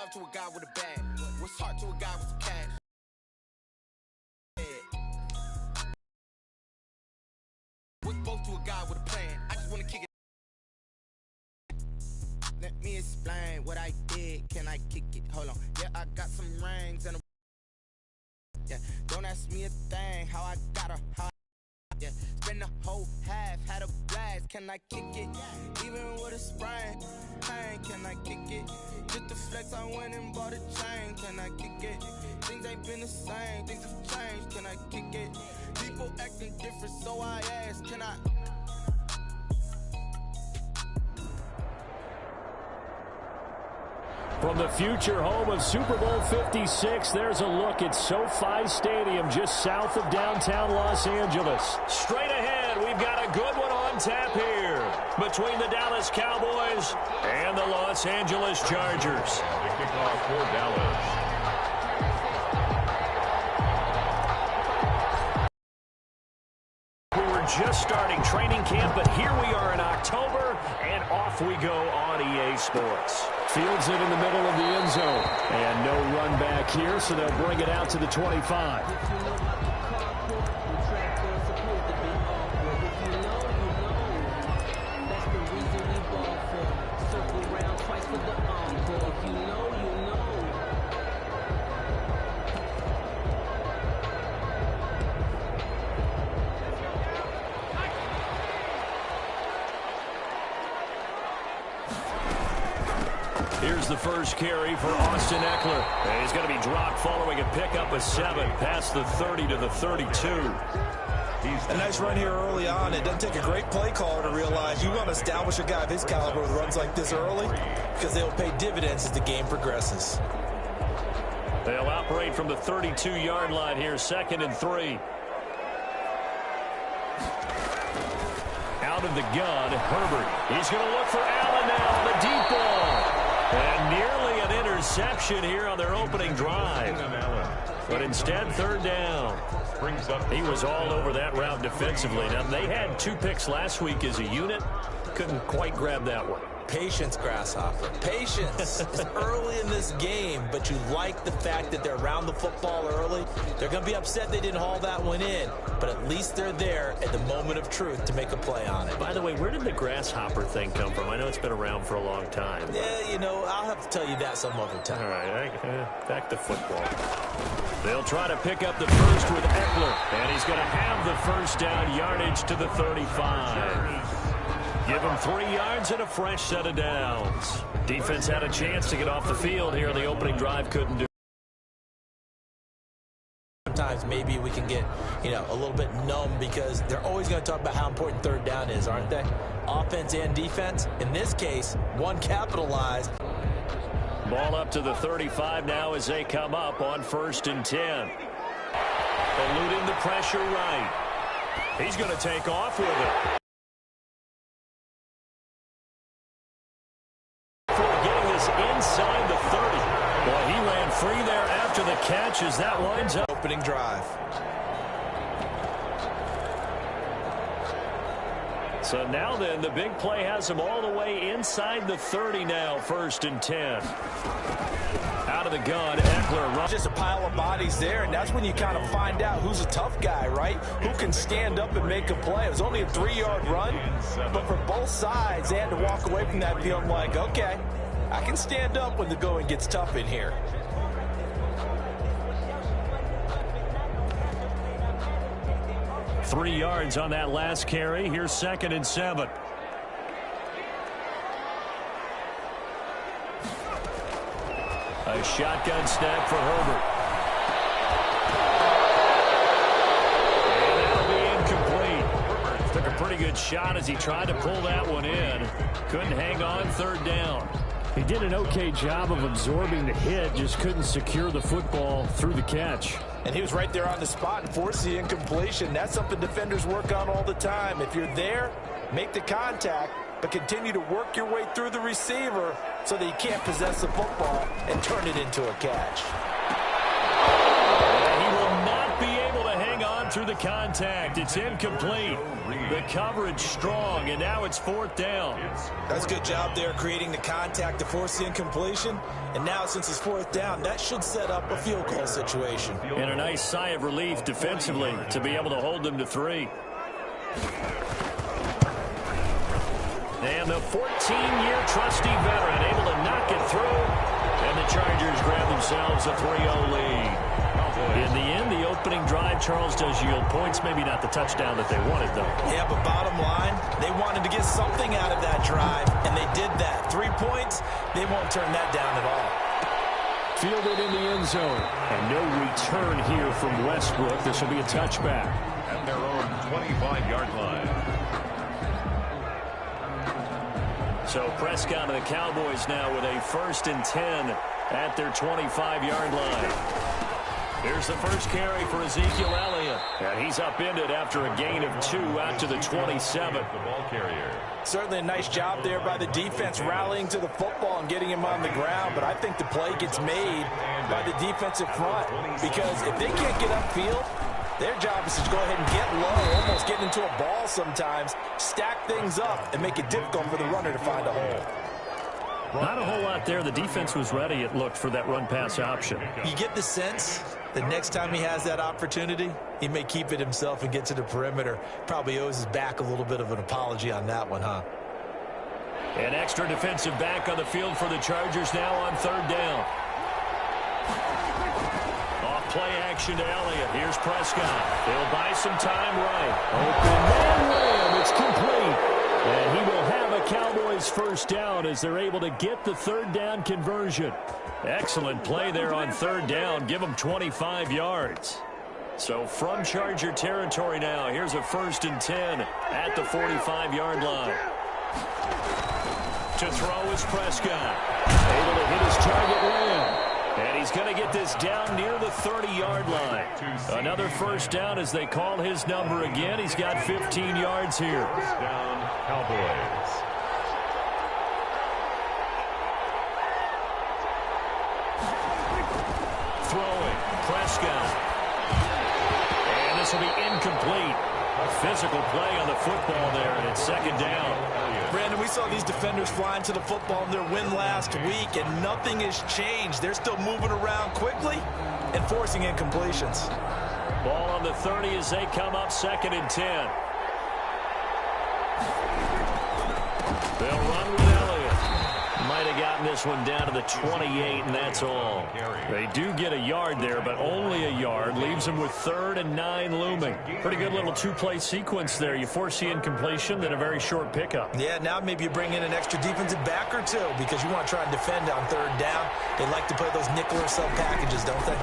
love to a guy with a bag? What's heart to a guy with some cash? What's both to a guy with a plan? I just wanna kick it. Let me explain what I did. Can I kick it? Hold on. Yeah, I got some rings and a yeah. Don't ask me a thing. How I got her. How yeah. Spend the whole half. Had a blast. Can I kick it? Even with a sprain. Pain. Can I kick it? Just the flex. I went and bought a chain. Can I kick it? Things ain't been the same. Things have changed. Can I kick it? People acting different, so I ask. Can I? From the future home of Super Bowl 56, there's a look at SoFi Stadium just south of downtown Los Angeles. Straight ahead, we've got a good one on tap here between the Dallas Cowboys and the Los Angeles Chargers. The kickoff for Dallas. Just starting training camp, but here we are in October, and off we go on EA Sports. Fields it in the middle of the end zone, and no run back here, so they'll bring it out to the 25. Here's the first carry for Austin Eckler. And he's going to be dropped following a pickup of 7 past the 30 to the 32. A nice run here early on. It doesn't take a great play caller to realize you want to establish a guy of his caliber with runs like this early because they'll pay dividends as the game progresses. They'll operate from the 32-yard line here, 2nd and 3. Out of the gun, Herbert. He's going to look for Allen now, the deep ball. And nearly an interception here on their opening drive. But instead, 3rd down. He was all over that route defensively. Now, they had 2 picks last week as a unit. Couldn't quite grab that one. Patience, Grasshopper. Patience. It's early in this game, but you like the fact that they're around the football early. They're going to be upset they didn't haul that one in, but at least they're there at the moment of truth to make a play on it. By the way, where did the Grasshopper thing come from? I know it's been around for a long time. Yeah, you know, I'll have to tell you that some other time. All right, back to football. They'll try to pick up the first with Eckler, and he's going to have the first down yardage to the 35. Give him 3 yards and a fresh set of downs. Defense had a chance to get off the field here. The opening drive couldn't do. Sometimes maybe we can get, a little bit numb because they're always going to talk about how important 3rd down is, aren't they? Offense and defense. In this case, one capitalized. Ball up to the 35 now as they come up on 1st and 10. Eluding the pressure right. He's going to take off with it. Inside the 30. Boy, he ran free there after the catch as that winds up. Opening drive. So now then, the big play has him all the way inside the 30 now, 1st and 10. Out of the gun, Eckler runs. Just a pile of bodies there, and that's when you kind of find out who's a tough guy, right? Who can stand up and make a play. It was only a 3-yard run, but for both sides, they had to walk away from that feeling like, okay, I can stand up when the going gets tough in here. Three yards on that last carry. Here's 2nd and 7. A shotgun snap for Herbert. And that'll be incomplete. Took a pretty good shot as he tried to pull that one in. Couldn't hang on, 3rd down. He did an okay job of absorbing the hit, just couldn't secure the football through the catch. And he was right there on the spot and forced the incompletion. That's something defenders work on all the time. If you're there, make the contact, but continue to work your way through the receiver so that you can't possess the football and turn it into a catch. He will not be able to hang on through the contact. It's incomplete. The coverage strong, and now it's 4th down. That's a good job there creating the contact to force the incompletion. And now since it's 4th down, that should set up a field goal situation. And a nice sigh of relief defensively to be able to hold them to 3. And the 14-year trusty veteran able to knock it through. And the Chargers grab themselves a 3-0 lead. In the end, the opening drive, Charles, does yield points. Maybe not the touchdown that they wanted, though. Yeah, but bottom line, they wanted to get something out of that drive, and they did that. 3 points, they won't turn that down at all. Fielded in the end zone. And no return here from Westbrook. This will be a touchback. At their own 25-yard line. So Prescott and the Cowboys now with a 1st and 10 at their 25-yard line. Here's the first carry for Ezekiel Elliott. And he's upended after a gain of 2 out to the 27. The ball carrier. Certainly a nice job there by the defense rallying to the football and getting him on the ground. But I think the play gets made by the defensive front. Because if they can't get upfield, their job is to go ahead and get low, almost get into a ball sometimes, stack things up, and make it difficult for the runner to find a hole. Not a whole lot there. The defense was ready, it looked, for that run-pass option. You get the sense that next time he has that opportunity, he may keep it himself and get to the perimeter. Probably owes his back a little bit of an apology on that one, huh? An extra defensive back on the field for the Chargers now on 3rd down. Off play action to Elliott. Here's Prescott. They'll buy some time right. Open man ram. It's complete. And he will have a Cowboys 1st down as they're able to get the 3rd down conversion. Excellent play there on 3rd down. Give them 25 yards. So from Charger territory now, here's a 1st and 10 at the 45-yard line. To throw is Prescott. Able to hit his target man. And he's going to get this down near the 30-yard line. Another 1st down as they call his number again. He's got 15 yards here. Down, Cowboys. Throwing, Prescott. And this will be incomplete. A physical play on the football there, and it's 2nd down. Brandon, we saw these defenders flying to the football in their win last week, and nothing has changed. They're still moving around quickly and forcing incompletions. Ball on the 30 as they come up 2nd and 10. They'll run with Elliott. Might have gotten this one down to the 28, and that's all. They do get a yard there, but only a yard. Leaves them with 3rd and 9 looming. Pretty good little 2-play sequence there. You force the incompletion, then a very short pickup. Yeah, now maybe you bring in an extra defensive back or 2 because you want to try and defend on 3rd down. They like to play those nickel or sub packages, don't they?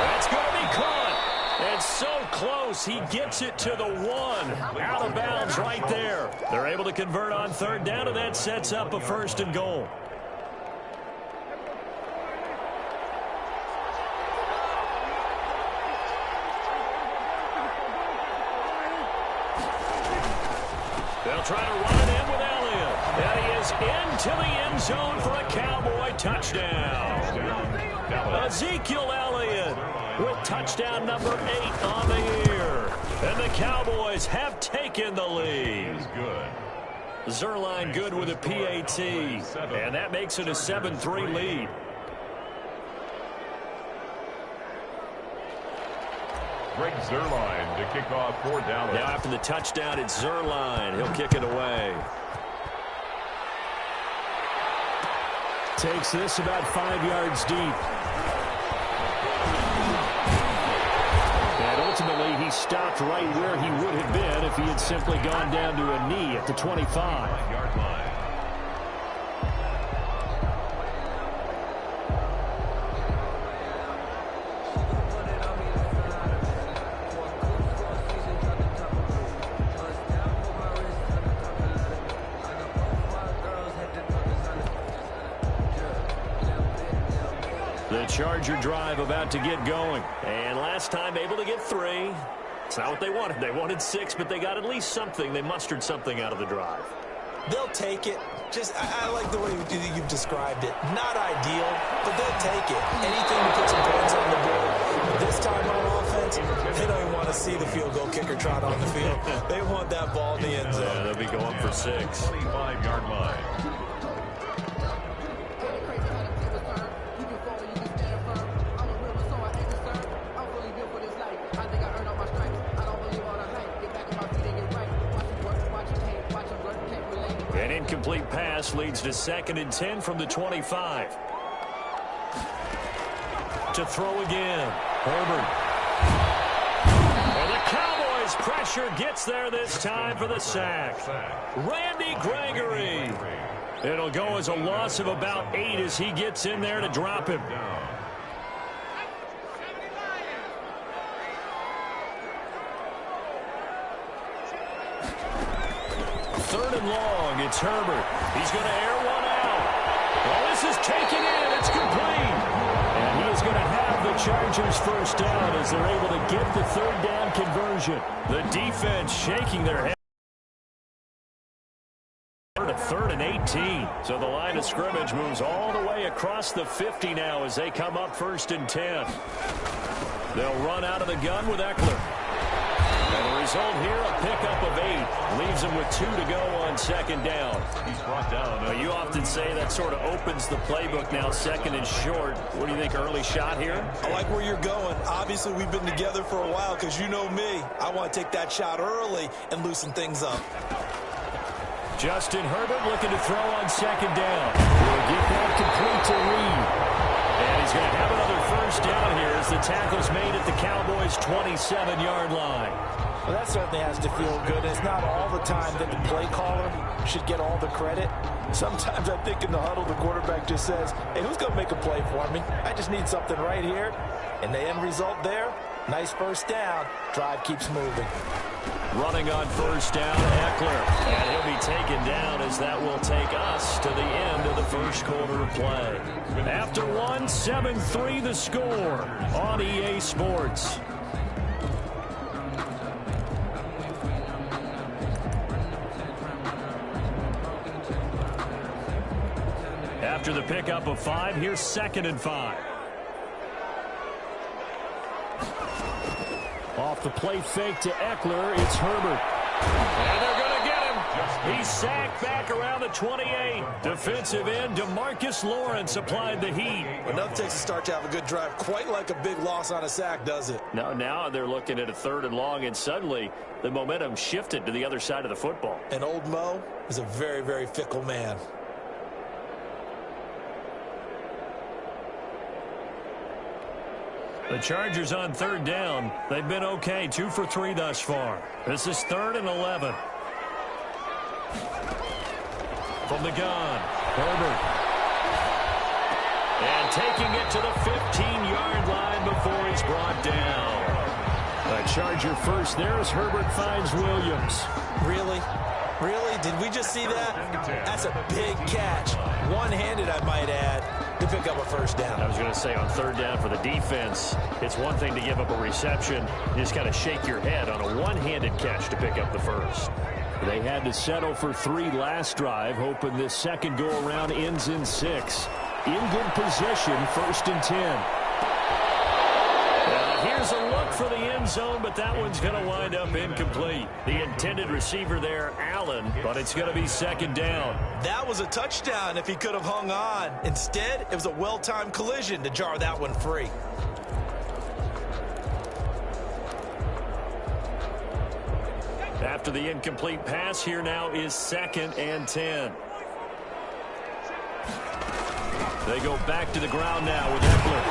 That's going to be caught. And so close. He gets it to the 1. Out of bounds right there. They're able to convert on 3rd down, and that sets up a 1st and goal. They'll try to run it in with Elliott. And he is into the end zone for a Cowboy touchdown. Ezekiel Elliott with touchdown number 8 on the year. And the Cowboys have taken the lead. Zerline good with a PAT. And that makes it a 7-3 lead. Greg Zerline to kick off for Dallas. Now after the touchdown, it's Zerline. He'll kick it away. Takes this about 5 yards deep. And ultimately, he stopped right where he would have been if he had simply gone down to a knee at the 25-yard line. The Charger drive about to get going. And last time able to get 3. It's not what they wanted. They wanted 6, but they got at least something. They mustered something out of the drive. They'll take it. I like the way you've described it. Not ideal, but they'll take it. Anything to put some points on the board. This time on offense, they don't even want to see the field goal kicker trot on the field. They want that ball in the end zone. Yeah, they'll be going for 6. 25-yard line. An incomplete pass leads to 2nd and 10 from the 25. To throw again. Herbert. And the Cowboys' pressure gets there this time for the sack. Randy Gregory. It'll go as a loss of about 8 as he gets in there to drop him. 3rd and long. It's Herbert. He's going to air one out. Well, this is taken in. It's complete. And he is going to have the Chargers first down as they're able to get the 3rd down conversion. The defense shaking their head. To 3rd and 18. So the line of scrimmage moves all the way across the 50 now as they come up 1st and 10. They'll run out of the gun with Eckler. And the result here, a pickup of 8. Leaves him with 2 to go on 2nd down. He's brought down. You often say that sort of opens the playbook now, 2nd and short. What do you think, early shot here? I like where you're going. Obviously, we've been together for a while because you know me. I want to take that shot early and loosen things up. Justin Herbert looking to throw on 2nd down. Will get that complete to Reed. And he's going to have another first down here as the tackle's made at the Cowboys' 27-yard line. Well, that certainly has to feel good. It's not all the time that the play caller should get all the credit. Sometimes I think in the huddle, the quarterback just says, hey, who's going to make a play for me? I just need something right here. And the end result there, nice first down. Drive keeps moving. Running on first down, Eckler. And he'll be taken down as that will take us to the end of the first quarter of play. After 1, 7-3 the score on EA Sports. After the pickup of 5, here's 2nd and 5. Off the play fake to Eckler, it's Herbert. And they're going to get him. He's sacked back around the 28. Defensive end DeMarcus Lawrence applied the heat. Enough takes a start to have a good drive. Quite like a big loss on a sack, does it? Now they're looking at a 3rd and long, and suddenly the momentum shifted to the other side of the football. And old Mo is a very, very fickle man. The Chargers on 3rd down. They've been okay, 2 for 3 thus far. This is 3rd and 11. From the gun, Herbert. And taking it to the 15-yard line before he's brought down. A Charger first there as Herbert finds Williams. Really? Really? Did we just see that? That's a big catch. One-handed, I might add, to pick up a first down. I was going to say on 3rd down for the defense, it's one thing to give up a reception. You just got to shake your head on a one-handed catch to pick up the first. They had to settle for 3 last drive, hoping this second go-around ends in 6. In good position, 1st and 10. Here's a look for the end zone, but that one's going to wind up incomplete. The intended receiver there, Allen, but it's going to be 2nd down. That was a touchdown if he could have hung on. Instead, it was a well-timed collision to jar that one free. After the incomplete pass, here now is 2nd and 10. They go back to the ground now with Eckler.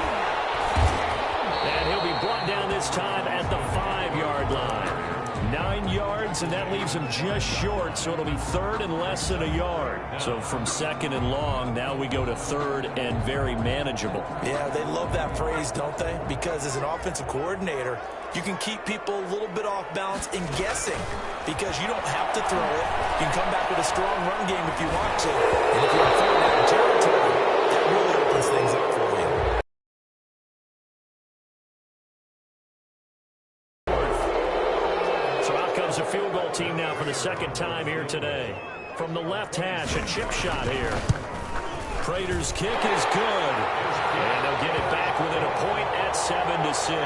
And he'll be brought down this time at the 5-yard line. 9 yards, and that leaves him just short, so it'll be 3rd and less than a yard. So from 2nd and long, now we go to 3rd and very manageable. Yeah, they love that phrase, don't they? Because as an offensive coordinator, you can keep people a little bit off balance and guessing because you don't have to throw it. You can come back with a strong run game if you want to. And if you're in 3rd down territory, that really opens things up for you. So out comes a field goal team now for the 2nd time here today. from the left hash. A chip shot here. Prater's kick is good. And they'll get it back within a point at 7-6.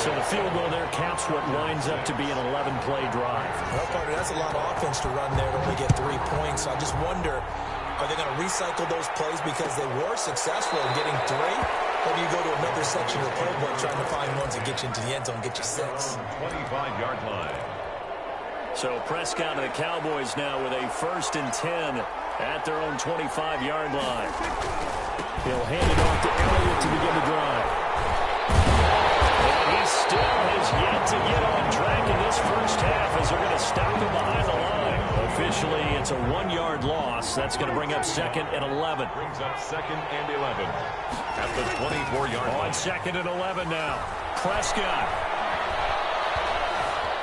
So the field goal there caps what winds up to be an 11-play drive. Well, partner, that's a lot of offense to run there to only get 3 points. So I just wonder, are they going to recycle those plays because they were successful in getting 3? Or do you go to another section of the playbook trying to find ones that get you into the end zone and get you 6? 25-yard line. So Prescott and the Cowboys now with a 1st and 10 at their own 25-yard line. He'll hand it off to Elliott to begin the drive. And he still has yet to get on track in this first half as they're going to stop him behind the line. Officially, it's a 1-yard loss. That's going to bring up 2nd and 11. Brings up 2nd and 11 at the 24-yard line. On 2nd and 11 now. Prescott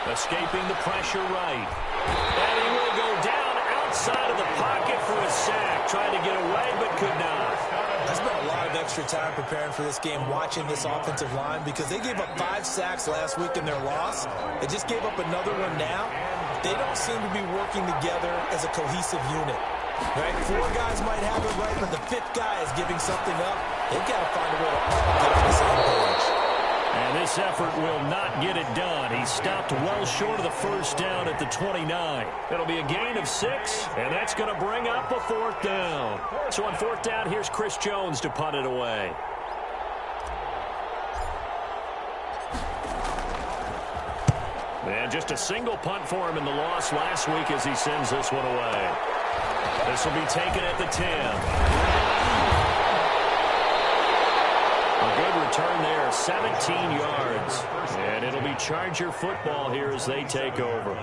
escaping the pressure right. And he will go down outside of the pocket for a sack. Tried to get away, but could not. I spent a lot of extra time preparing for this game, watching this offensive line, because they gave up 5 sacks last week in their loss. They just gave up another one now. They don't seem to be working together as a cohesive unit. Right? 4 guys might have it right, but the 5th guy is giving something up. They've got to find a way to all get on the same page. And this effort will not get it done. He stopped well short of the first down at the 29. It'll be a gain of 6, and that's going to bring up a 4th down. So on 4th down, here's Chris Jones to punt it away. And just a single punt for him in the loss last week as he sends this one away. This will be taken at the 10. A good return there, 17 yards. And it'll be Charger football here as they take over.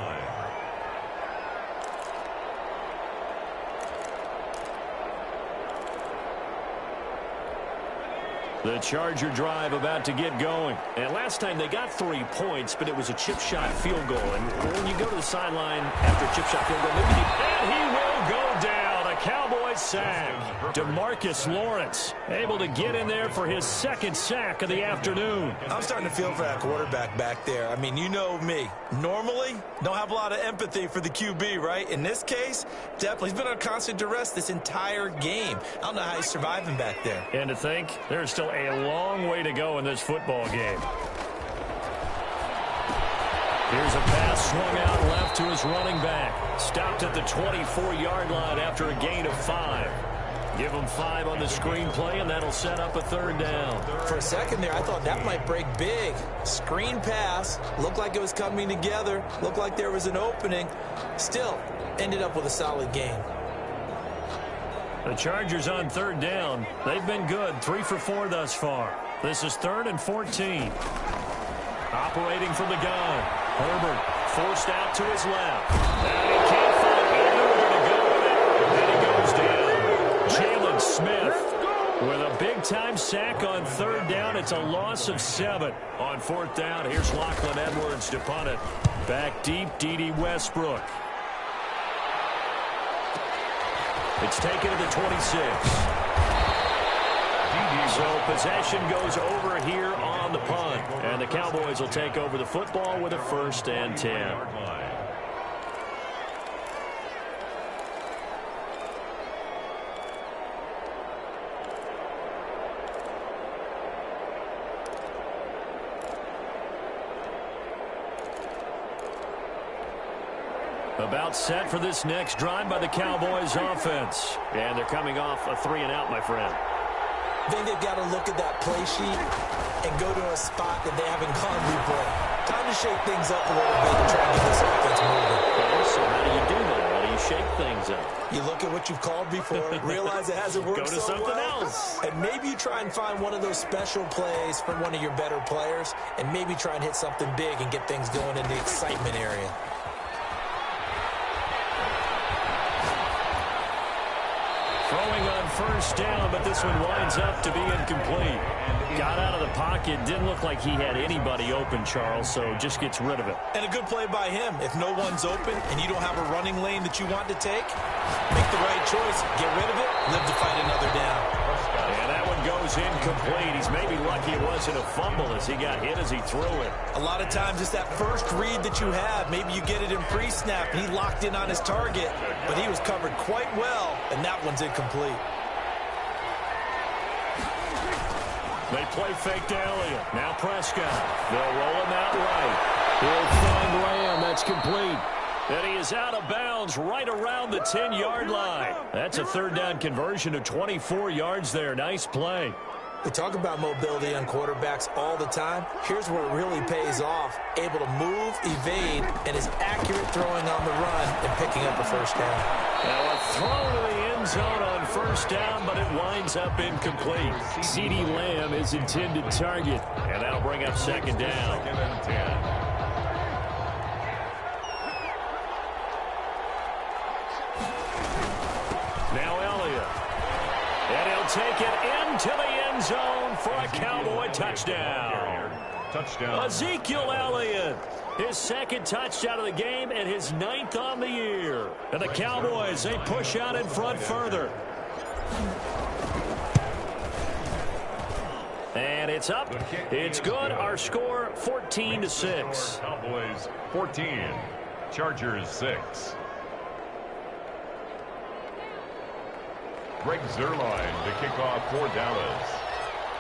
The Charger drive about to get going. And last time they got 3 points, but it was a chip shot field goal. And when you go to the sideline after a chip shot field goal, and he will go down. A Cowboys sack. DeMarcus Lawrence able to get in there for his 2nd sack of the afternoon. I'm starting to feel for that quarterback back there. I mean, you know me. Normally, don't have a lot of empathy for the QB, right? In this case, definitely. He's been on constant duress this entire game. I don't know how he's surviving back there. And to think, there's still a long way to go in this football game. Here's a pass swung out left to his running back. Stopped at the 24-yard line after a gain of 5. Give him 5 on the screen play, and that'll set up a 3rd down. For a second there, I thought that might break big. Screen pass. Looked like it was coming together. Looked like there was an opening. Still, ended up with a solid game. The Chargers on 3rd down. They've been good. 3 for 4 thus far. This is 3rd and 14. Operating from the gun. Herbert forced out to his left. And he can't find anywhere to go with it. And he goes down. Jalen Smith with a big-time sack on 3rd down. It's a loss of 7. On 4th down, here's Lachlan Edwards to punt it. Back deep, D.D. Westbrook. It's taken to the 26. So possession goes over here on the punt. And the Cowboys will take over the football with a 1st and 10. About set for this next drive by the Cowboys offense. And they're coming off a 3-and-out, my friend. I think they've got to look at that play sheet and go to a spot that they haven't gone before. Time to shake things up a little bit and try to get this offense moving. Okay, so how do you do that? How do you shake things up? You look at what you've called before, realize it hasn't worked Go to so something well, else. and maybe you try and find one of those special plays from one of your better players, and maybe try and hit something big and get things going in the excitement area. Throwing on 1st down, but this one winds up to be incomplete. Got out of the pocket. Didn't look like he had anybody open, Charles, so just gets rid of it. And a good play by him. If no one's open and you don't have a running lane that you want to take, make the right choice. Get rid of it. Live to fight another down. And that one goes incomplete. He's maybe lucky it wasn't a fumble as he got hit as he threw it. A lot of times it's that first read that you have. Maybe you get it in pre-snap, and he locked in on his target, but he was covered quite well, and that one's incomplete. They play fake to Elliott. Now Prescott. They'll roll him out right. He'll find Lamb. That's complete. And he is out of bounds right around the 10-yard line. That's a third down conversion of 24 yards there. Nice play. We talk about mobility on quarterbacks all the time. Here's where it really pays off. Able to move, evade, and is accurate throwing on the run and picking up a first down. Now a throw to the end zone on first down, but it winds up incomplete. CeeDee Lamb is intended target, and that'll bring up second down. Second and 10. Now Elliott. And he'll take it into the end zone for a Cowboy touchdown. Touchdown. Ezekiel Elliott, his second touchdown of the game and his 9th on the year. And the Cowboys, they push out in front further. And it's up. It's good. Our score 14-6. Cowboys 14. Chargers 6. Greg Zuerlein to kick off for Dallas.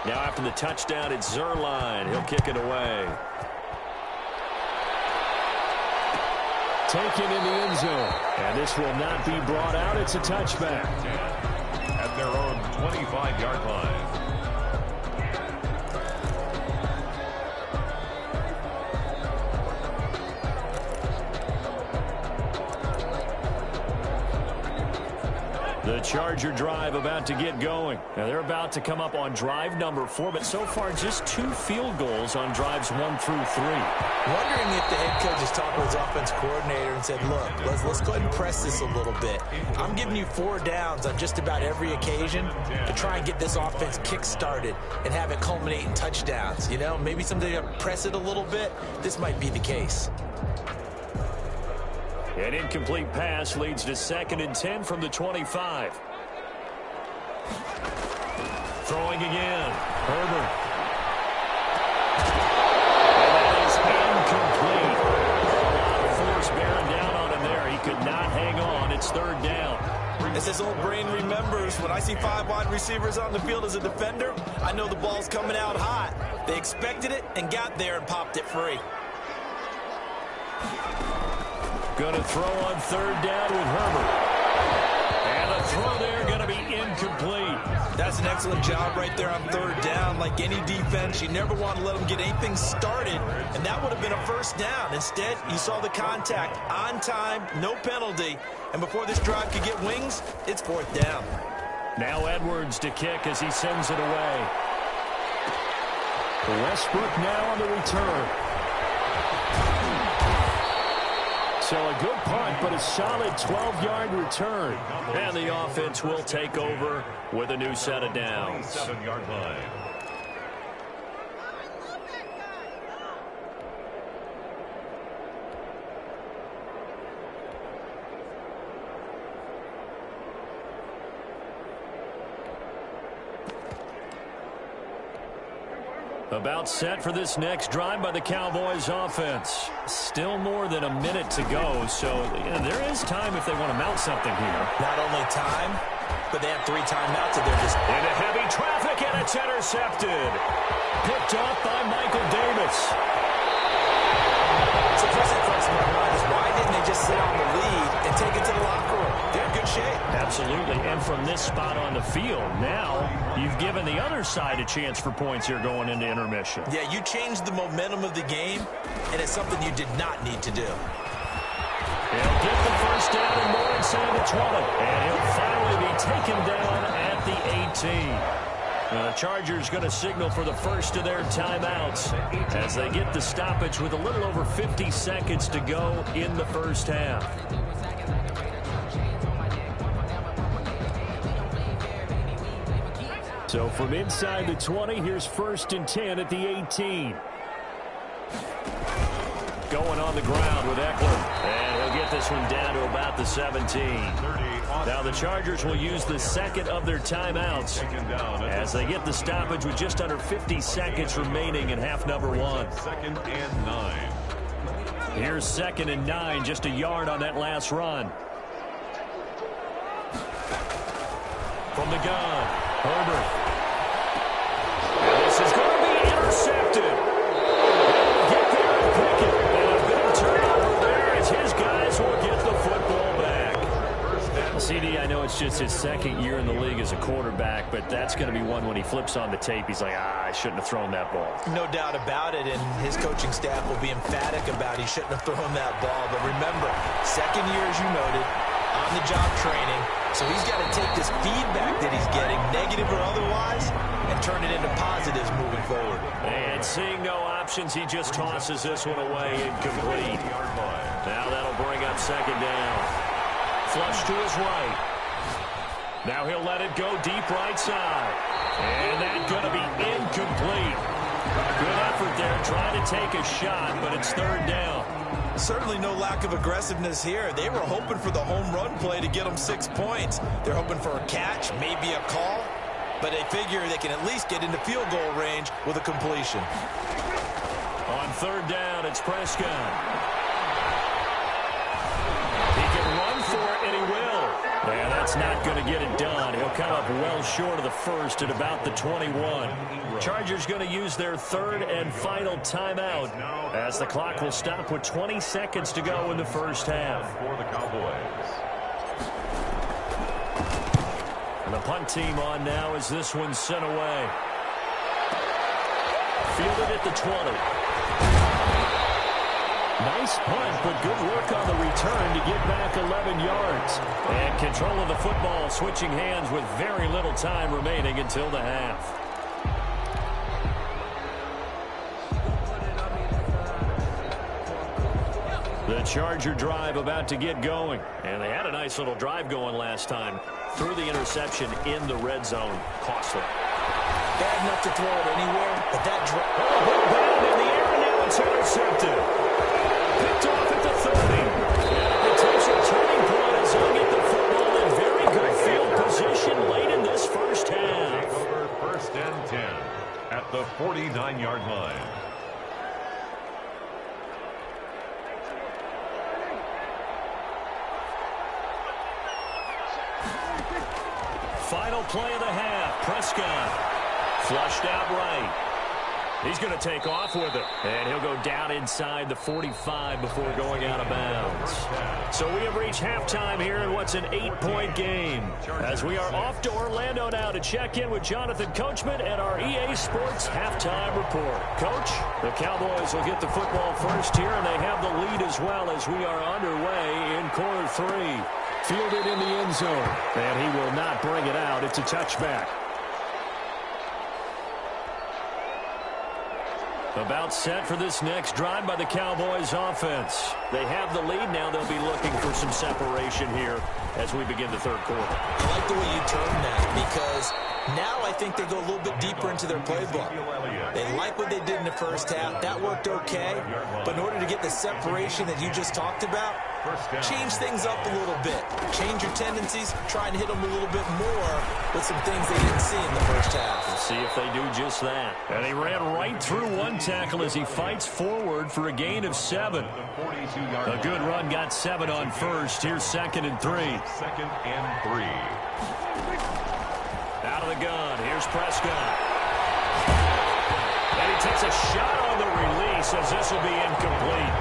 Now after the touchdown, it's Zuerlein. He'll kick it away. Taken in the end zone. And this will not be brought out. It's a touchback. At their own 25-yard line. The Charger drive about to get going. Now they're about to come up on drive number 4, but so far just 2 field goals on drives 1 through 3. Wondering if the head coach has talked with his offense coordinator and said, look, let's go ahead and press this a little bit. I'm giving you 4 downs on just about every occasion to try and get this offense kick-started and have it culminate in touchdowns. You know, maybe someday you press it a little bit. This might be the case. An incomplete pass leads to 2nd and 10 from the 25. Throwing again. Herbert. And that is incomplete. A lot of force bearing down on him there. He could not hang on. It's 3rd down. As his old brain remembers, when I see 5 wide receivers on the field as a defender, I know the ball's coming out hot. They expected it and got there and popped it free. Going to throw on 3rd down with Herbert. And the throw there going to be incomplete. That's an excellent job right there on 3rd down. Like any defense, you never want to let them get anything started, and that would have been a first down. Instead, you saw the contact on time, no penalty, and before this drive could get wings, it's 4th down. Now Edwards to kick as he sends it away. Westbrook now on the return. So a good punt, but a solid 12-yard return. And the offense will take over with a new set of downs. 7-yard line. About set for this next drive by the Cowboys offense. Still more than a minute to go, so there is time if they want to mount something here. Not only time, but they have 3 timeouts at their disposal. Into heavy traffic, and it's intercepted. Picked off by Michael Davis. So first thing comes to my mind is why didn't they just sit on the lead and take it to the locker room? They're in good shape. Absolutely, and from this spot on the field, now you've given the other side a chance for points here going into intermission. Yeah, you changed the momentum of the game, and it's something you did not need to do. He'll get the first down and more inside the 20, and he'll finally be taken down at the 18. The Chargers going to signal for the first of their timeouts as they get the stoppage with a little over 50 seconds to go in the first half. So from inside the 20, here's 1st and 10 at the 18. going on the ground with Eckler. And he'll get this one down to about the 17. Now the Chargers will use the second of their timeouts as they get the stoppage with just under 50 seconds remaining in half number 1. 2nd and 9. Here's 2nd and 9, just a yard on that last run. From the gun, Herbert. And this is going to be intercepted. Get there and pick it. And a big turnover there as his guys will get the football back. CD, I know it's just his 2nd year in the league as a quarterback, but that's going to be one when he flips on the tape. He's like, I shouldn't have thrown that ball. No doubt about it, and his coaching staff will be emphatic about he shouldn't have thrown that ball. But remember, 2nd year, as you noted, on-the-job training. So he's got to take this feedback that he's getting, negative or otherwise, and turn it into positives moving forward. And seeing no options, he just tosses this one away, incomplete. Now that'll bring up 2nd down. Flush to his right. Now he'll let it go deep right side. And that's going to be incomplete. Good effort there, trying to take a shot, but it's 3rd down. Certainly no lack of aggressiveness here. They were hoping for the home run play to get them 6 points. They're hoping for a catch, maybe a call, but they figure they can at least get into field goal range with a completion. On 3rd down, it's Prescott. He can run for it, and he will. Yeah, that's not going to get it done. He'll come up well short of the first at about the 21. Chargers going to use their 3rd and final timeout as the clock will stop with 20 seconds to go in the first half. For the Cowboys. And the punt team on now as this one's sent away. Fielded at the 20. Nice punt, but good work on the return to get back 11 yards. And control of the football switching hands with very little time remaining until the half. The Charger drive about to get going. And they had a nice little drive going last time. Threw the interception in the red zone. Costly. Bad enough to throw it anywhere, but that drop. Oh, down in the air, and now it's intercepted. Picked off at the 30. And a potential turning point as he'll get the football in very good field position late in this first half. Over 1st and 10 at the 49-yard line. Final play of the half. Prescott flushed out right. He's going to take off with it. And he'll go down inside the 45 before going out of bounds. So we have reached halftime here in what's an 8-point game. As we are off to Orlando now to check in with Jonathan Coachman and our EA Sports halftime report. Coach, the Cowboys will get the football first here, and they have the lead as well as we are underway in quarter 3. Fielded in the end zone. And he will not bring it out. It's a touchback. About set for this next drive by the Cowboys offense. They have the lead now. They'll be looking for some separation here as we begin the 3rd quarter. I like the way you term that because now I think they go a little bit deeper into their playbook. They like what they did in the first half. That worked okay. But in order to get the separation that you just talked about, change things up a little bit. Change your tendencies. Try and hit them a little bit more with some things they didn't see in the first half. We'll see if they do just that. And he ran right through one tackle as he fights forward for a gain of 7. A good run got 7 on first. Here's 2nd and 3. 2nd and 3. Out of the gun. Here's Prescott. And he takes a shot on the release as this will be incomplete.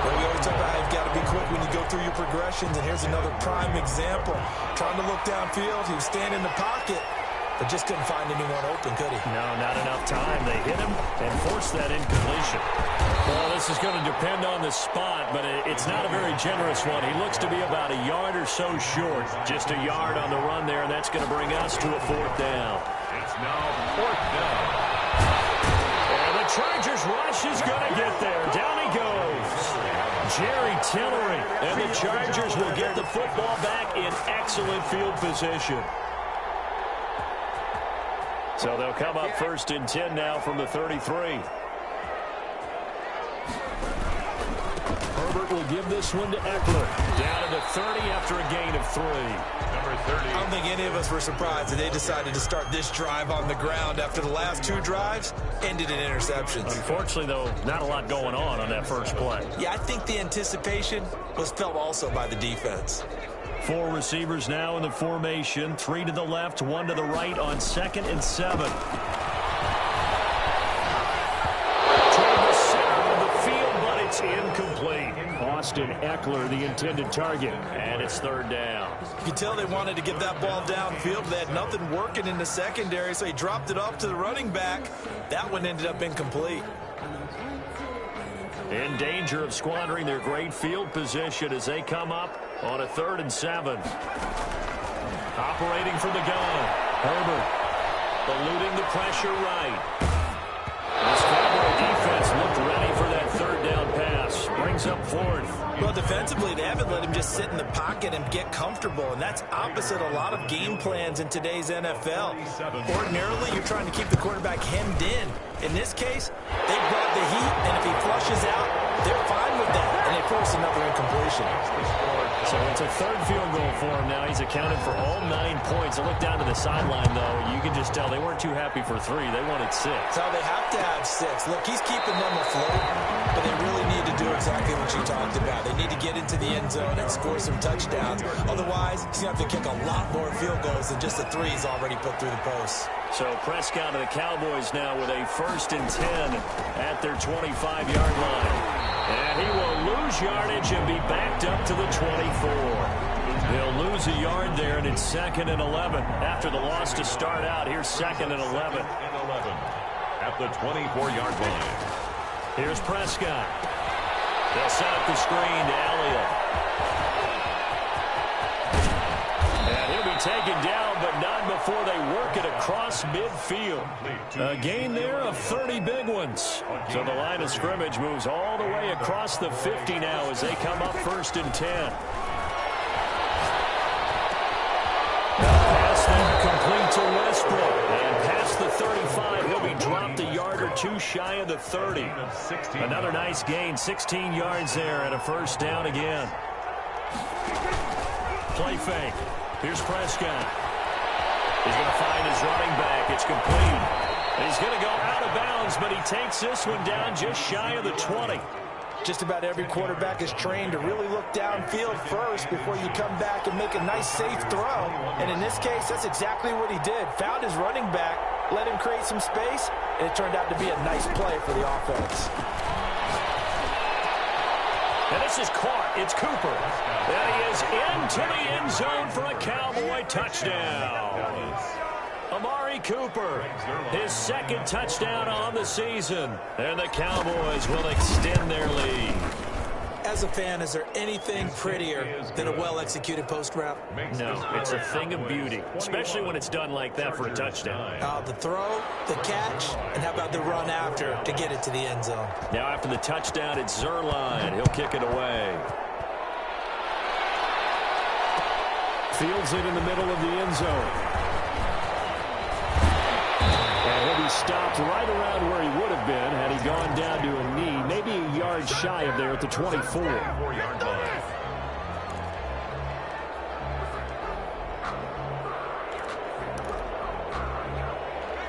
Well, we always talk about how you've got to be quick when you go through your progressions, and here's another prime example. Trying to look downfield, he was standing in the pocket, but just couldn't find anyone open, could he? No, not enough time. They hit him and forced that incompletion. Well, this is going to depend on the spot, but it's not a very generous one. He looks to be about a yard or so short. Just a yard on the run there, and that's going to bring us to a 4th down. It's now 4th down. And the Chargers rush is going to get there. Down he goes. Jerry Tillery. And the Chargers will get the football back in excellent field position. So they'll come up 1st and 10 now from the 33. Herbert will give this one to Eckler. Down to the 30 after a gain of 3. Number 30. I don't think any of us were surprised that they decided to start this drive on the ground after the last 2 drives ended in interceptions. Unfortunately, though, not a lot going on that first play. Yeah, I think the anticipation was felt also by the defense. 4 receivers now in the formation. 3 to the left, 1 to the right on 2nd and 7. Toward the center of the field, but it's incomplete. Austin Eckler, the intended target, and it's 3rd down. You can tell they wanted to get that ball downfield. They had nothing working in the secondary, so he dropped it off to the running back. That one ended up incomplete. In danger of squandering their great field position as they come up on a 3rd and 7. Operating from the gun. Herbert eluding the pressure right. This Cowboy defense looked ready for that 3rd down pass. Brings up 4th. Well, defensively, they haven't let him just sit in the pocket and get comfortable, and that's opposite a lot of game plans in today's NFL. Ordinarily, you're trying to keep the quarterback hemmed in. In this case, they brought the heat, and if he flushes out, they're fine with that, and they force another incompletion. So it's a 3rd field goal for him now. He's accounted for all 9 points. I look down to the sideline, though. You can just tell they weren't too happy for 3. They wanted 6. So they have to have 6. Look, he's keeping them afloat, but they really need to do exactly what you talked about. They need to get into the end zone and score some touchdowns. Otherwise, he's going to have to kick a lot more field goals than just the 3 he's already put through the post. So Prescott and the Cowboys now with a 1st and 10 at their 25-yard line. And he will lose yardage and be backed up to the 24. He'll lose a yard there, and it's 2nd and 11. After the loss to start out, here's 2nd and 11. At the 24-yard line. Here's Prescott. They'll set up the screen to Elliott. And he'll be taken down, but not before they work it across midfield. A gain there of 30 big ones. So the line of scrimmage moves all the way across the 50 now as they come up 1st and 10. Pass there complete to Westbrook. And past the 35, he'll be dropped a yard or 2 shy of the 30. Another nice gain, 16 yards there and a 1st down again. Play fake. Here's Prescott. He's going to find his running back. It's complete. And he's going to go out of bounds, but he takes this one down just shy of the 20. Just about every quarterback is trained to really look downfield first before you come back and make a nice, safe throw. And in this case, that's exactly what he did. Found his running back, let him create some space, and it turned out to be a nice play for the offense. And this is caught. It's Cooper. And he is into the end zone for a Cowboy touchdown. Amari Cooper, his 2nd touchdown on the season. And the Cowboys will extend their lead. As a fan, is there anything prettier than a well-executed post route? No, it's a thing of beauty, especially when it's done like that for a touchdown. The throw, the catch, and how about the run after to get it to the end zone? Now after the touchdown, it's Zerline. He'll kick it away. Fields it in the middle of the end zone. And he'll be stopped right around where he would have been had he gone down to a knee, maybe a yard shy of there at the 24.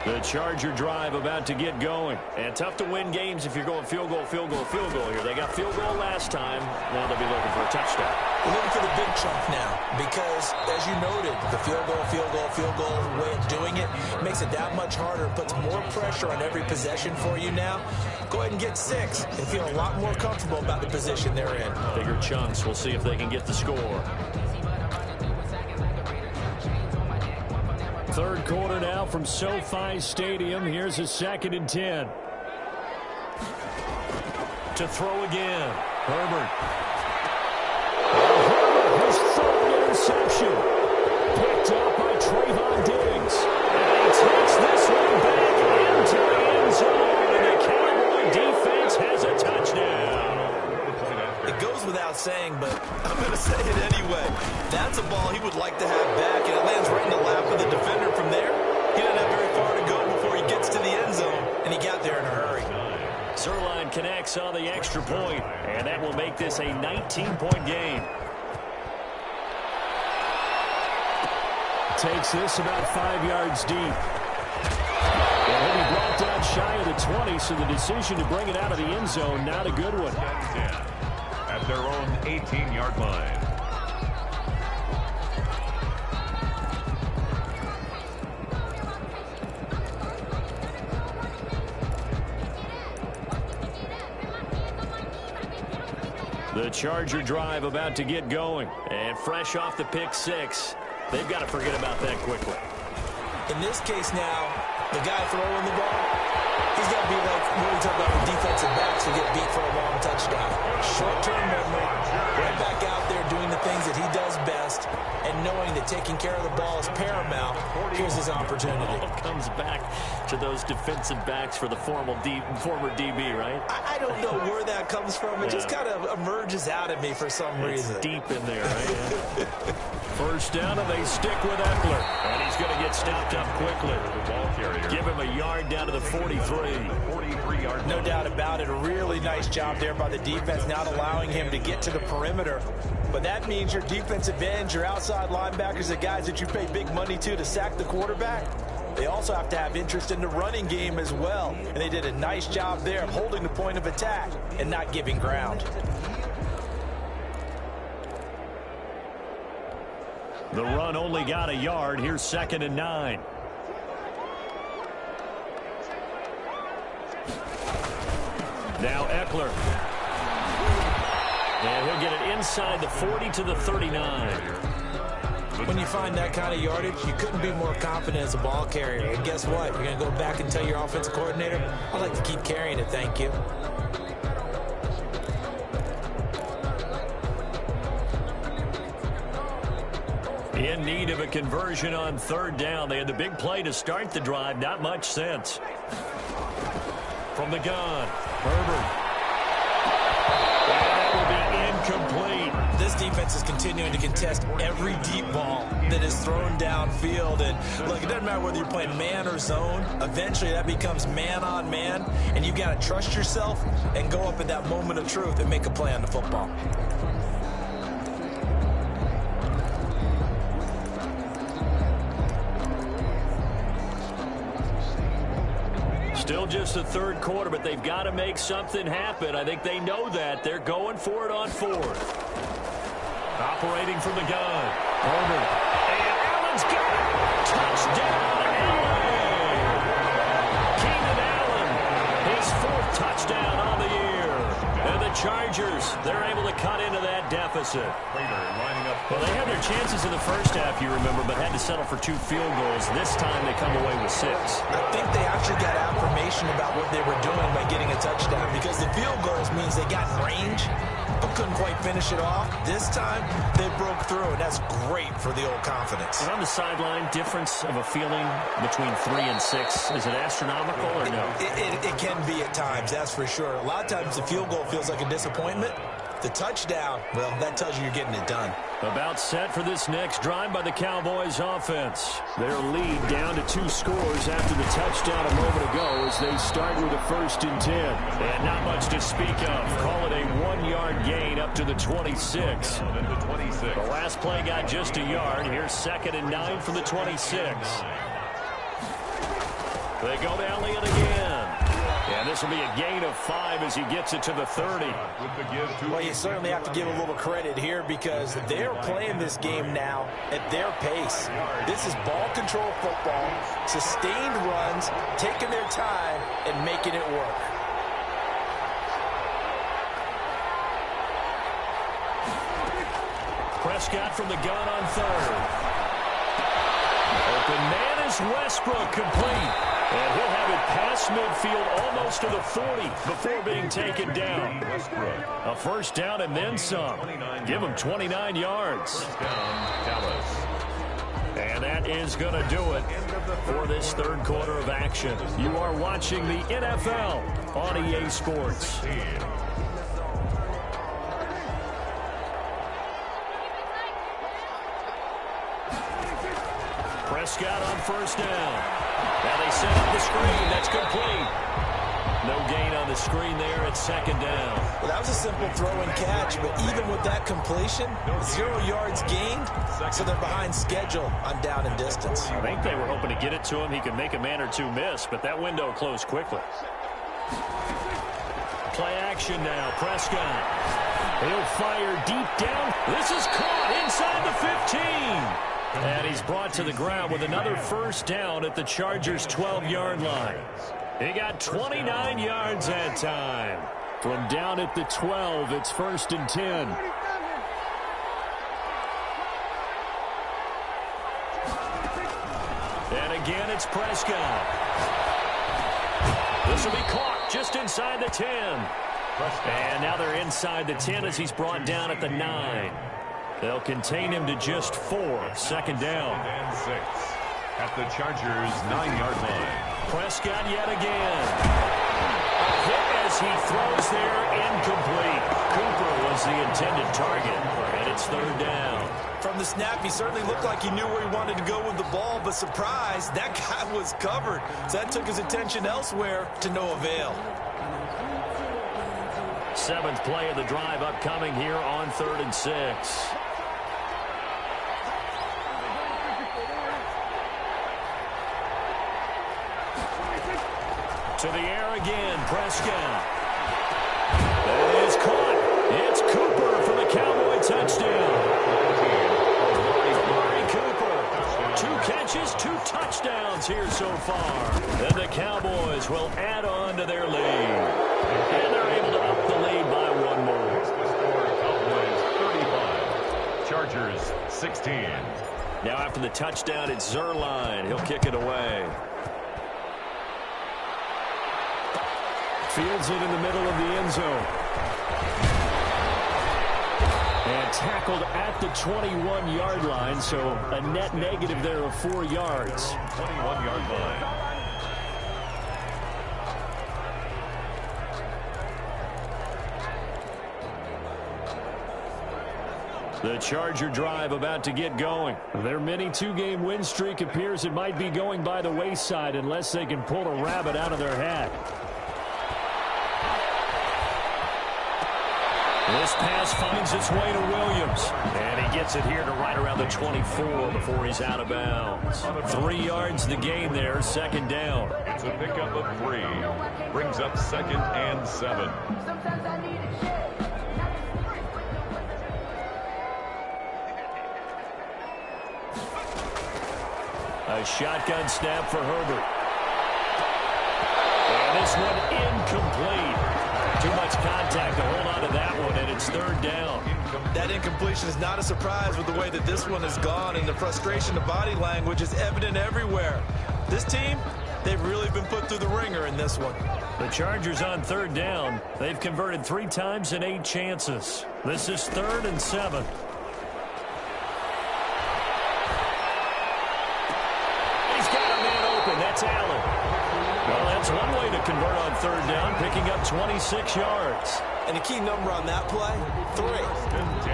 The Charger drive about to get going. And tough to win games if you're going field goal, field goal, field goal here. They got field goal last time. Now they'll be looking for a touchdown. We're looking for the big chunk now because, as you noted, the field goal way of doing it makes it that much harder, puts more pressure on every possession for you now. Go ahead and get 6 and feel a lot more comfortable about the position they're in. Bigger chunks. We'll see if they can get the score. 3rd quarter now from SoFi Stadium. Here's a 2nd and 10. To throw again. Herbert. Herbert has thrown an interception. Picked up by Trayvon Diggs. And he takes this one back into the end zone. And the Cowboy defense has a touchdown. It goes without saying, but I'm going to say it anyway. That's a ball he would like to have back, and it lands right in the lap of the defender from there. He doesn't have very far to go before he gets to the end zone, and he got there in a hurry. Zerline connects on the extra point, and that will make this a 19-point game. Takes this about 5 yards deep. And he'll be brought down shy of the 20, so the decision to bring it out of the end zone, not a good one. At their own 18-yard line. The Charger drive about to get going. And fresh off the pick six, they've got to forget about that quickly. In this case now, the guy throwing the ball, he's got to be like when we talk about the defensive backs who get beat for a long touchdown. Short-term memory, right back out there doing the things that he does best, and knowing that taking care of the ball is paramount. Here's his opportunity. It comes back to those defensive backs for the former DB, right? I don't know where that comes from. It just kind of emerges out of me for some reason. It's deep in there, right? First down, and they stick with Eckler. And he's going to get stopped up quickly. Give him a yard down to the 43. 43-yard. No doubt about it. A really nice job there by the defense, not allowing him to get to the perimeter. But that means your defensive ends, your outside linebackers, the guys that you pay big money to sack the quarterback, they also have to have interest in the running game as well. And they did a nice job there of holding the point of attack and not giving ground. The run only got a yard. Here's 2nd and 9. Now Eckler. And he'll get it inside the 40 to the 39. When you find that kind of yardage, you couldn't be more confident as a ball carrier. And guess what? You're going to go back and tell your offensive coordinator, I'd like to keep carrying it, thank you. In need of a conversion on 3rd down. They had the big play to start the drive. Not much sense. From the gun, Herbert. And that will be incomplete. This defense is continuing to contest every deep ball that is thrown downfield. And look, it doesn't matter whether you're playing man or zone. Eventually that becomes man on man. And you've got to trust yourself and go up at that moment of truth and make a play on the football. Still just the 3rd quarter, but they've got to make something happen. I think they know that. They're going for it on 4th. Operating from the gun. Herbert. And Allen's got it. Touchdown, Allen. Keenan Allen, his 4th touchdown on the year. And the Chargers, they're able to cut into that deficit. Well, they had their chances in the first half, you remember, but had to settle for 2 field goals. This time they come away with 6. I think they actually got affirmation about what they were doing by getting a touchdown, because the field goals means they got range but couldn't quite finish it off. This time they broke through, and that's great for the old confidence. And on the sideline, difference of a feeling between 3 and 6, is it astronomical or no? It can be at times, that's for sure. A lot of times the field goal feels like a disappointment. The touchdown, well, that tells you you're getting it done. About set for this next drive by the Cowboys offense. Their lead down to 2 scores after the touchdown a moment ago as they start with a 1st and 10. And not much to speak of. Call it a 1-yard gain up to the 26. The last play got just a yard. Here's 2nd and 9 from the 26. They go to Elliott again. And this will be a gain of 5 as he gets it to the 30. Well, you certainly have to give a little credit here because they're playing this game now at their pace. This is ball control football, sustained runs, taking their time and making it work. Prescott from the gun on 3rd. Open man is Westbrook, complete. And he'll have it past midfield almost to the 40 before being taken down. A 1st down and then some. Give him 29 yards. And that is going to do it for this 3rd quarter of action. You are watching the NFL on EA Sports. Prescott on 1st down. Now they set up the screen. That's complete. No gain on the screen there at second down. Well, that was a simple throw and catch, but even with that completion, 0 yards gained, so they're behind schedule on down and distance. I think they were hoping to get it to him. He could make a man or two miss, but that window closed quickly. Play action now. Prescott. He'll fire deep down. This is caught inside the 15. And he's brought to the ground with another first down at the Chargers' 12-yard line. He got 29 yards that time. From down at the 12, it's 1st and 10. And again, it's Prescott. This will be caught just inside the 10. And now they're inside the 10 as he's brought down at the 9. They'll contain him to just 4. 2nd down. And 6 at the Chargers' 9-yard line. Prescott yet again. A hit as he throws there, incomplete. Cooper was the intended target, and it's 3rd down. From the snap, he certainly looked like he knew where he wanted to go with the ball, but surprise, that guy was covered. So that took his attention elsewhere to no avail. 7th play of the drive upcoming here on 3rd and 6. To the air again, Prescott. That is caught. It's Cooper for the Cowboy touchdown. Amari Cooper. 2 catches, 2 touchdowns here so far. And the Cowboys will add on to their lead. And they're able to up the lead by 1 more. Cowboys 35. Chargers 16. Now after the touchdown, it's Zerline. He'll kick it away. Fields it in the middle of the end zone. And tackled at the 21-yard line, so a net negative there of 4 yards. 21-yard line. The Charger drive about to get going. Their mini 2-game win streak appears it might be going by the wayside unless they can pull a rabbit out of their hat. This pass finds its way to Williams. And he gets it here to right around the 24 before he's out of bounds. 3 yards the gain there, 2nd down. It's a pickup of 3. Brings up 2nd and 7. A shotgun snap for Herbert. And this one incomplete. Too much contact to hold on to that one, and it's 3rd down. That incompletion is not a surprise with the way that this one has gone, and the frustration, the body language is evident everywhere. This team, they've really been put through the ringer in this one. The Chargers on 3rd down. They've converted 3 times in 8 chances. This is 3rd and 7. He's got a man open. That's Allen. Well, that's one way to convert on 3rd down, picking up 26 yards. And the key number on that play, 3.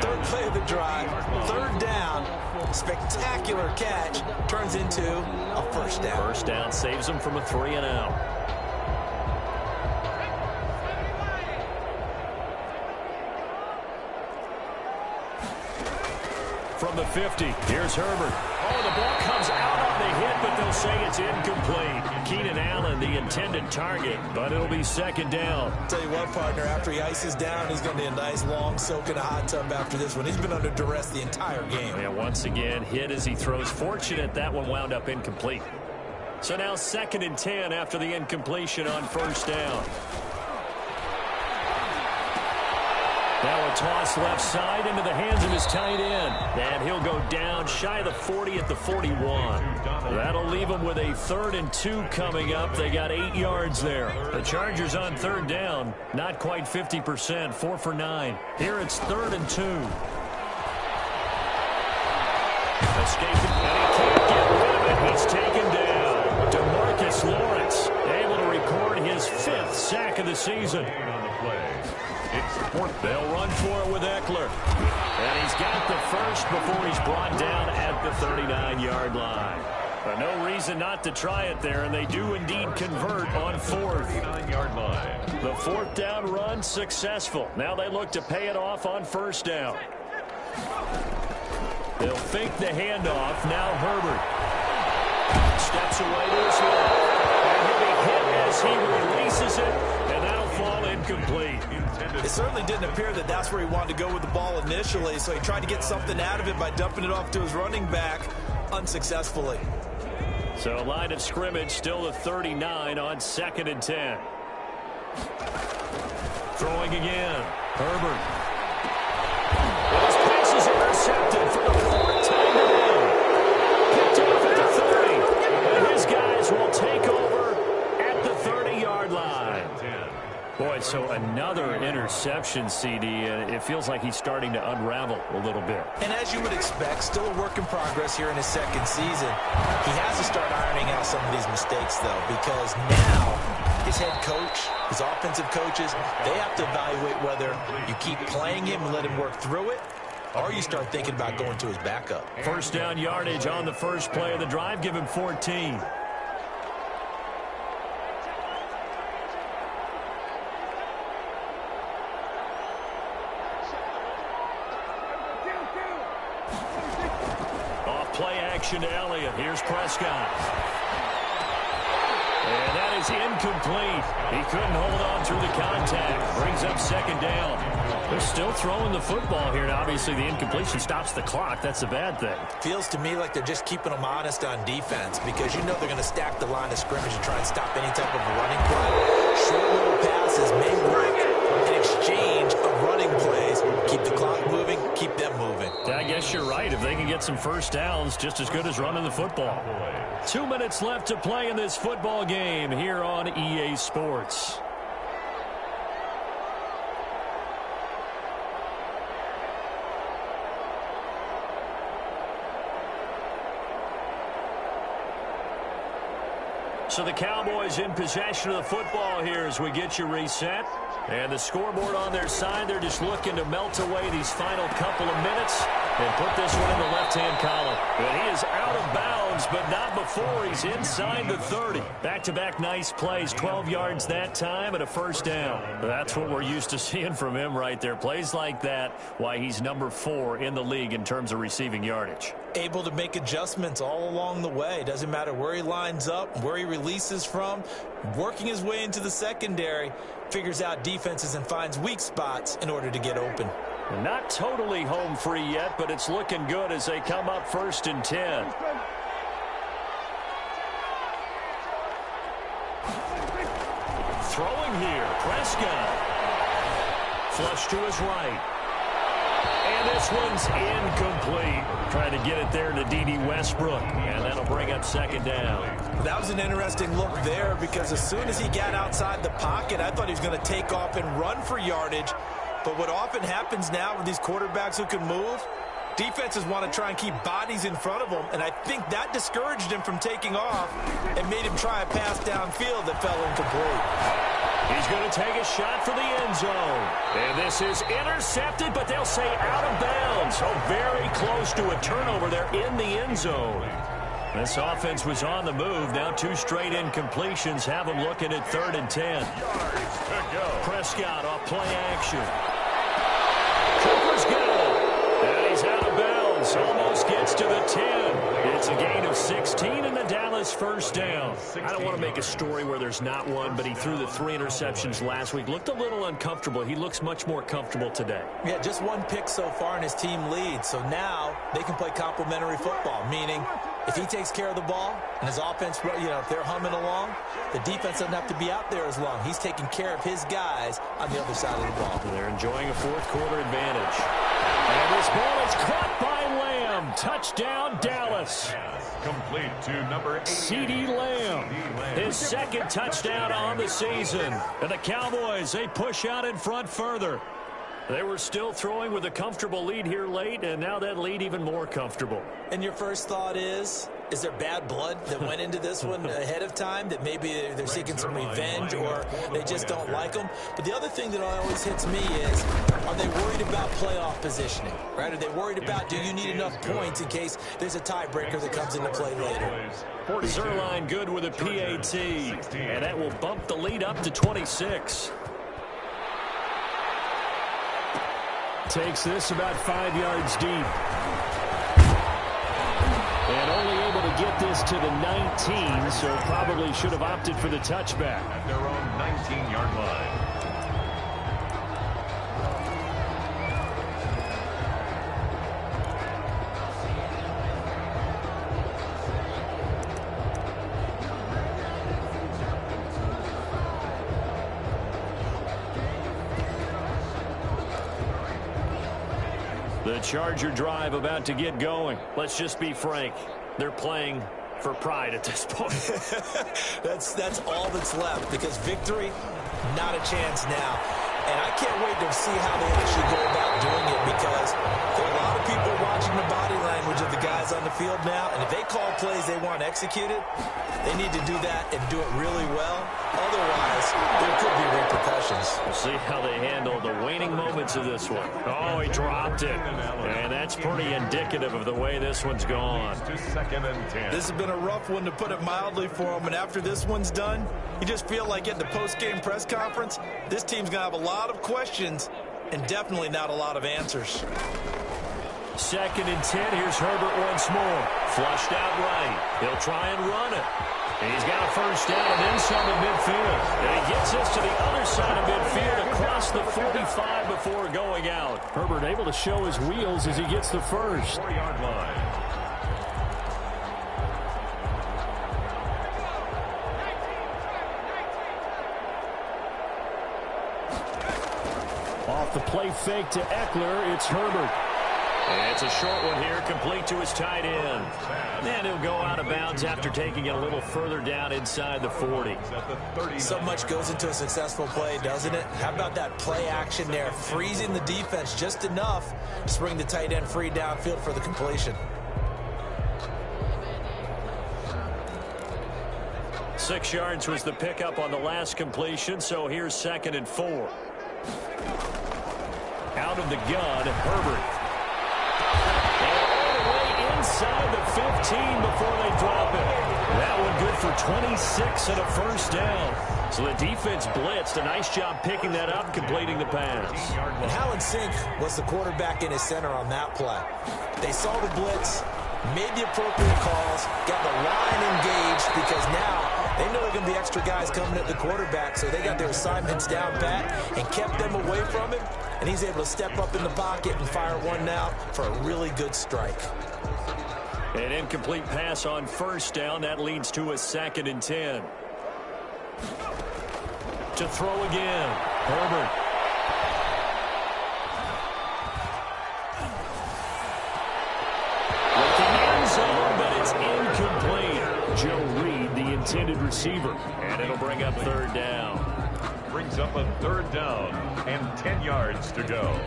3rd play of the drive, 3rd down, spectacular catch, turns into a 1st down. 1st down saves them from a 3 and out. From the 50, here's Herbert. Oh, the ball comes out on the hit, but they'll say it's incomplete. Keenan Allen, the intended target, but it'll be 2nd down. Tell you what, partner, after he ices down, he's going to be a nice long soak in a hot tub after this one. He's been under duress the entire game. Yeah, once again, hit as he throws. Fortunate that one wound up incomplete. So now 2nd and 10 after the incompletion on 1st down. Now a toss left side into the hands of his tight end. And he'll go down shy of the 40 at the 41. That'll leave him with a 3rd and 2 coming up. They got 8 yards there. The Chargers on 3rd down, not quite 50%, 4 for 9. Here it's 3rd and 2. Escaping, and he can't get rid of it. He's taken down. DeMarcus Lawrence able to record his 5th sack of the season. On the play. It's 4th. They'll run for it with Eckler. And he's got the 1st before he's brought down at the 39-yard line. No reason not to try it there, and they do indeed convert on fourth. 9-yard line. The fourth down run successful. Now they look to pay it off on first down. They'll fake the handoff. Now Herbert steps away to his left. And he'll be hit as he releases it, and that'll fall incomplete. It certainly didn't appear that that's where he wanted to go with the ball initially, so he tried to get something out of it by dumping it off to his running back unsuccessfully. So line of scrimmage still the 39 on 2nd and 10. Throwing again. Herbert. And his pass is intercepted for the fourth time today. Picked off at the 30. And his guys will take over at the 30-yard line. Boy, so another interception, CD, and it feels like he's starting to unravel a little bit. And as you would expect, still a work in progress here in his second season. He has to start ironing out some of these mistakes, though, because now his head coach, his offensive coaches, they have to evaluate whether you keep playing him and let him work through it, or you start thinking about going to his backup. First down yardage on the first play of the drive. Give him 14. Play action to Elliott. Here's Prescott. And that is incomplete. He couldn't hold on through the contact. Brings up second down. They're still throwing the football here. Now, obviously, the incompletion stops the clock. That's a bad thing. Feels to me like they're just keeping them honest on defense because you know they're going to stack the line of scrimmage and try and stop any type of running play. Short little passes may work in exchange of running plays. Keep the clock moving, keep them moving. I guess you're right. If they can get some first downs, just as good as running the football. 2 minutes left to play in this football game here on EA Sports. So the Cowboys in possession of the football here as we get you reset. And the scoreboard on their side, they're just looking to melt away these final couple of minutes and put this one in the left-hand column. And he is out of bounds, but not before he's inside the 30. Back-to-back nice plays, 12 yards that time and a first down. That's what we're used to seeing from him right there. Plays like that, why he's number 4 in the league in terms of receiving yardage. Able to make adjustments all along the way. Doesn't matter where he lines up, where he releases from. Working his way into the secondary, figures out defenses and finds weak spots in order to get open. Not totally home free yet, but it's looking good as they come up 1st and 10. Throwing here, Prescott. Flush to his right. And this one's incomplete. Trying to get it there to D.D. Westbrook. And that'll bring up second down. That was an interesting look there because as soon as he got outside the pocket, I thought he was going to take off and run for yardage. But what often happens now with these quarterbacks who can move, defenses want to try and keep bodies in front of them, and I think that discouraged him from taking off and made him try a pass downfield that fell incomplete. He's going to take a shot for the end zone. And this is intercepted, but they'll say out of bounds. So very close to a turnover there in the end zone. This offense was on the move. Now 2 straight incompletions have them looking at 3rd and 10. Prescott off play action. Cooper's got it. And he's out of bounds. Almost gets to the 10. It's a gain of 16 in the Dallas first down. I don't want to make a story where there's not one, but he threw the 3 interceptions last week. Looked a little uncomfortable. He looks much more comfortable today. Yeah, just 1 pick so far and his team leads. So now they can play complementary football, meaning if he takes care of the ball and his offense, if they're humming along, the defense doesn't have to be out there as long. He's taking care of his guys on the other side of the ball. They're enjoying a 4th quarter advantage. And this ball is caught by Lamb. Touchdown, Dallas. Complete to number 8. CeeDee Lamb. His 2nd touchdown on the season. And the Cowboys, they push out in front further. They were still throwing with a comfortable lead here late, and now that lead even more comfortable. And your first thought is, Is there bad blood that went into this one ahead of time, that maybe they're seeking some revenge or they just don't like them? But the other thing that always hits me is, are they worried about playoff positioning, right? Are they worried about, do you need enough points in case there's a tiebreaker that comes into play later? Zerline good with a PAT, and that will bump the lead up to 26. Takes this about 5 yards deep. And only able to get this to the 19, so probably should have opted for the touchback. At their own 19-yard line. The Charger drive about to get going. Let's just be frank. They're playing for pride at this point. That's all that's left, because victory, not a chance now. And I can't wait to see how they actually go about doing it, because there are a lot of people watching the body language of the guys on the field now, and if they call plays they want executed, they need to do that and do it really well. Otherwise, there could be repercussions. We'll see how they handle the waning moments of this one. Oh, he dropped it. And that's pretty indicative of the way this one's gone. Second and 10. This has been a rough one, to put it mildly, for them. And after this one's done, you just feel like at the post-game press conference, this team's going to have a lot of questions and definitely not a lot of answers. Second and 10. Here's Herbert once more. Flushed out right. He'll try and run it. And he's got a first down and then some at midfield. And he gets this to the other side of midfield across the 45 before going out. Herbert able to show his wheels as he gets the first. 4-yard line. Off the play fake to Eckler, it's Herbert. And it's a short one here, complete to his tight end. And he'll go out of bounds after taking it a little further down inside the 40. So much goes into a successful play, doesn't it? How about that play action there, freezing the defense just enough to bring the tight end free downfield for the completion. 6 yards was the pickup on the last completion, so here's 2nd and 4. Out of the gun, Herbert. Inside the 15 before they drop it. That one good for 26 and a first down. So the defense blitzed. A nice job picking that up, completing the pass. And how in sync was the quarterback in his center on that play? They saw the blitz, made the appropriate calls, got the line engaged, because now they know there are going to be extra guys coming at the quarterback, so they got their assignments down pat and kept them away from him, and he's able to step up in the pocket and fire one now for a really good strike. An incomplete pass on first down. That leads to a 2nd and 10. To throw again, Herbert. With the end zone, but it's incomplete. Joe Reed, the intended receiver. And it'll bring up 3rd down. Brings up a 3rd down and 10 yards to go.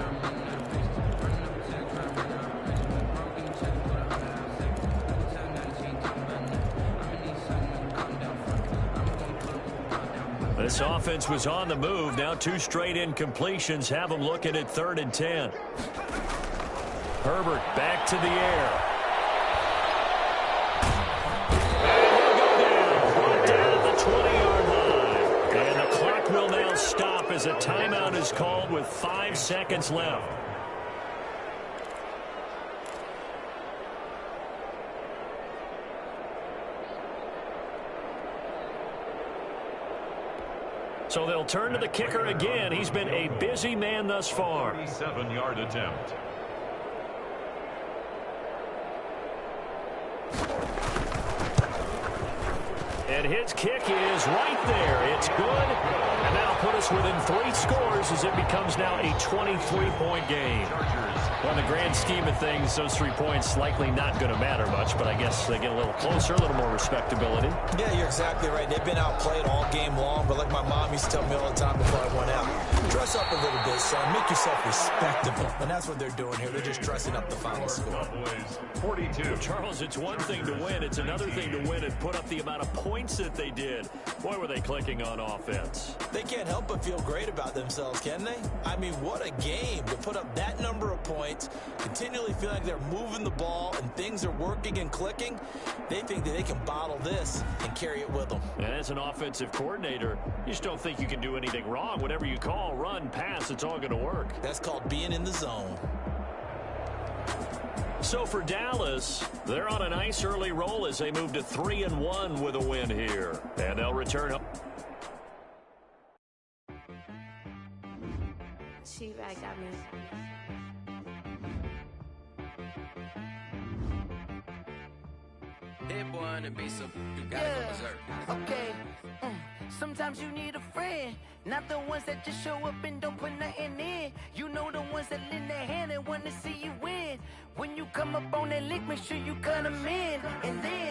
This offense was on the move. Now 2 straight incompletions have them looking at 3rd and 10. Herbert back to the air. Brought down at the 20-yard line. And the clock will now stop as a timeout is called with 5 seconds left. So they'll turn to the kicker again. He's been a busy man thus far. 37-yard attempt. And his kick is right there. It's good. And that'll put us within 3 scores as it becomes now a 23-point game. Chargers in the grand scheme of things, those 3 points likely not going to matter much, but I guess they get a little closer, a little more respectability. Yeah, you're exactly right. They've been outplayed all game long, but like my mom used to tell me all the time before I went out, dress up a little bit, son. Make yourself respectable. And that's what they're doing here. They're just dressing up the final score. Cowboys 42. Charles, it's one thing to win. It's another thing to win and put up the amount of points that they did. Boy, were they clicking on offense. They can't help but feel great about themselves, can they? I mean, what a game to put up that number of points, continually feel like they're moving the ball and things are working and clicking. They think that they can bottle this and carry it with them. And as an offensive coordinator, you just don't think you can do anything wrong. Whatever you call, run, pass, it's all going to work. That's called being in the zone. So for Dallas, they're on a nice early roll as they move to 3-1 with a win here. And they'll return up. She-Rag got me. Hit boy on the beat, so you gotta go berserk. Okay. Sometimes you need a friend, not the ones that just show up and don't put nothing in. You know the ones that lend their hand and want to see you win. When you come up on that lick, make sure you cut them in. And then